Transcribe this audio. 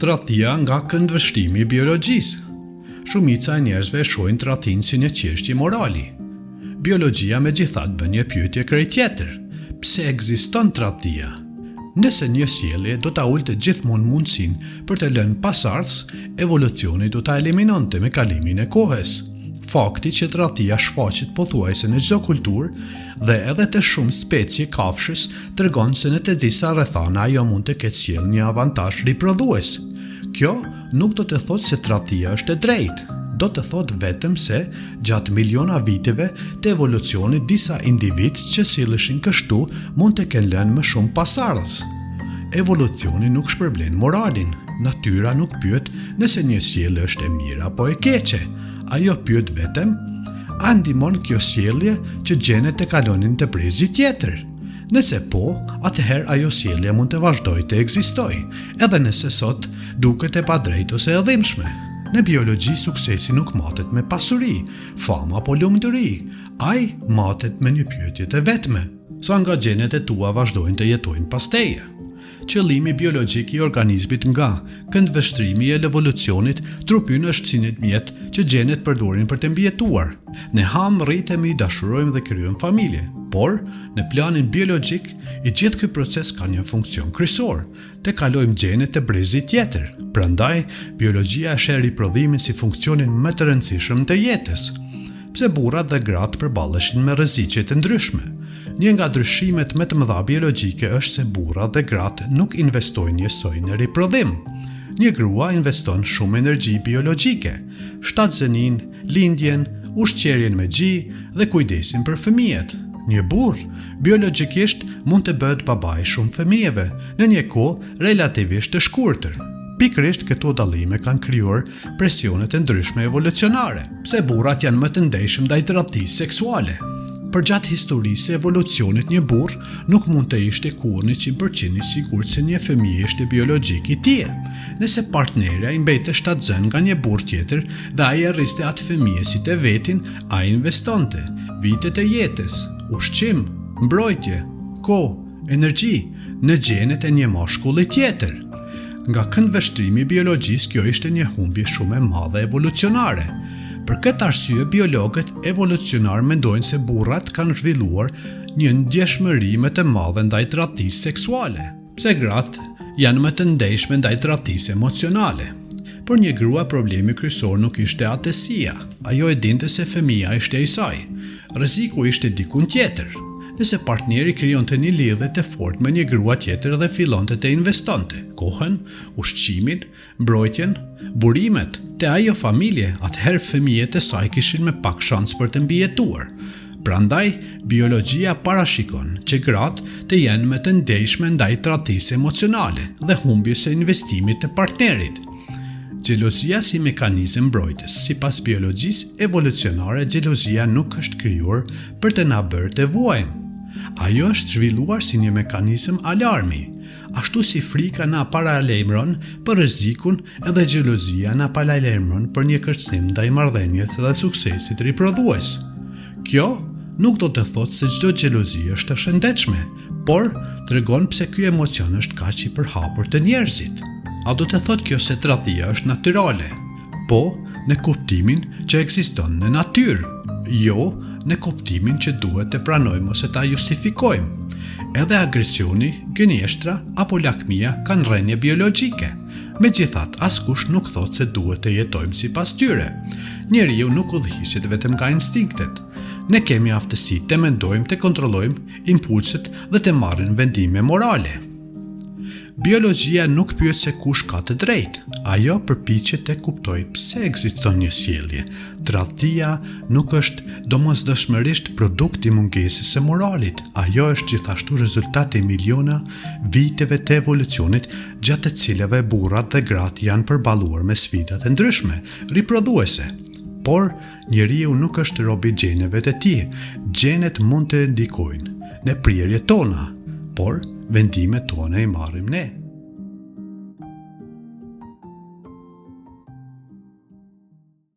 Tradhtia nga këndvështrimi i biologjisë. Shumica e njerëzve e shohin tradhtinë si një çështje morali. Biologjia megjithatë bën një pyetje krejt tjetër. Pse ekziston tradhtia? Nëse një sjellje do ta ulte gjithmonë mundësinë për të lënë pasardhës, evolucioni do ta eliminonte me kalimin e kohës. Fakti që tradhtia shfaqet pothuajse në çdo kulturë dhe edhe të shumë specie kafshës tregon se në të disa rrethana ajo mund të ketë sjellë një avantazh riprodhues. Kjo nuk do të thotë se tradhtia është e drejtë, do të thotë vetëm se gjatë miliona viteve të evolucionit disa individ që silleshin kështu mund të kenë lënë më shumë pasardhës. Evolucioni nuk shpërblen moralin. Natyra nuk pyet nëse një sjellje është e mirë apo e keqe. Ajo pyet vetëm, a ndihmon kjo sjellje që gjenet të kalonin të brezi tjetër? Nëse po, atëherë ajo sjellje mund të vazhdojë të ekzistojë, edhe nëse sot duket e padrejtë ose e dhimbshme. Në biologji suksesi nuk matet me pasuri, fama apo lumturi, ai matet me një pyetje të vetme: sa nga gjenet e tua vazhdojnë të jetojnë pas teje? Qëllimi biologjik i organizmit nga këndvështrimi i evolucionit trupin është si një mjet që gjenet përdorin për të mbijetuar. Ne ham, rritemi, dashurojmë dhe krijojmë familje, por në planin biologjik i gjithë ky proces ka një funksion kryesor, të kalojmë gjenet të brezit tjetër. Prandaj biologjia e sheh riprodhimin si funksionin më të rëndësishëm të jetës. Pse burrat dhe gratë përballeshin me rreziqe të ndryshme? Një nga ndryshimet më të mëdha biologjike është se burrat dhe gratë nuk investojnë njësoj në riprodhim. Një grua investon shumë energji biologjike, shtatzënin, lindjen, ushqerjen me gji dhe kujdesin për fëmijët. Një burr biologjikisht mund të bëhet babai shumë fëmijëve në një kohë relativisht të shkurtër. Pikërisht këto dallime kanë krijuar presione të ndryshme evolucionare. Pse burrat janë më të ndejshëm ndaj tradhtisë seksuale? Përgjatë historisë e evolucionit një burr nuk mund të ishte kurrë 100% i sigurt se një fëmijë ishte biologjik i tij. Nëse partnerja i mbetej shtatzën nga një burr tjetër dhe ai rriste atë fëmijë si të vetin, ai investonte vitet e jetës, ushqim, mbrojtje, kohë, energji në gjenet e një mashkulli tjetër. Nga këndvështrimi i biologjisë kjo ishte një humbje shumë e madhe evolucionare. Për këtë arsye, biologët evolucionar mendojnë se burrat kanë zhvilluar një ndjeshmëri më të madhe ndaj tradhtisë seksuale, pse gratë janë më të ndejshme ndaj tradhtisë emocionale. Por një grua problemi kryesor nuk ishte atësia, ajo e dinte se fëmia ishte e saj. Rreziku ishte diku tjetër. Nëse partneri krijonte një lidhje të fortë me një grua tjetër dhe fillonte të investonte kohën, ushqimin, mbrojtjen, burimet te ajo familje, atëherë fëmijët e saj kishin më pak shans për të mbijetuar. Prandaj, biologjia parashikon që gratë të jenë më të ndejshme ndaj tradhtisë emocionale dhe humbjes së investimit të partnerit. Xhelozia si mekanizëm mbrojtës. Sipas biologjisë evolucionare, xhelozia nuk është krijuar për të na bërë të vuajmë. Ajo është zhvilluar si një mekanizëm alarmi. Ashtu si frika na paralajmëron për rrezikun, edhe xhelozia na paralajmëron për një kërcënim ndaj marrëdhënies dhe suksesit riprodhues. Kjo nuk do të thotë se çdo xhelozi është e shëndetshme, por tregon pse ky emocion është kaq i përhapur te njerëzit. A do të thotë kjo se tradhtia është natyrale? Po, në kuptimin që ekziston në natyrë, jo në kuptimin që duhet të pranojmë ose ta justifikojmë. Edhe agresioni, gënjeshtra apo lakmia kanë rrënje biologjike. Megjithatë, askush nuk thotë se duhet të jetojmë sipas tyre. Njeriu nuk udhëhiqet vetëm nga instinktet. Ne kemi aftësi të mendojmë, të kontrollojmë impulset dhe të marrim vendime morale. Biologjia nuk pyet se kush ka të drejtë, ajo përpiqet të kuptojë pse ekziston një sjellje. Tradhtia nuk është domosdoshmërisht produkt i mungesës së moralit, ajo është gjithashtu rezultati i miliona viteve të evolucionit, gjatë të cilave burrat dhe gratë janë përballuar me sfida të ndryshme, riprodhuese. Por njeriu nuk është rob i gjeneve të tij. Gjenet mund të ndikojnë në prjerjet tona, por vendimet tona i marrim ne.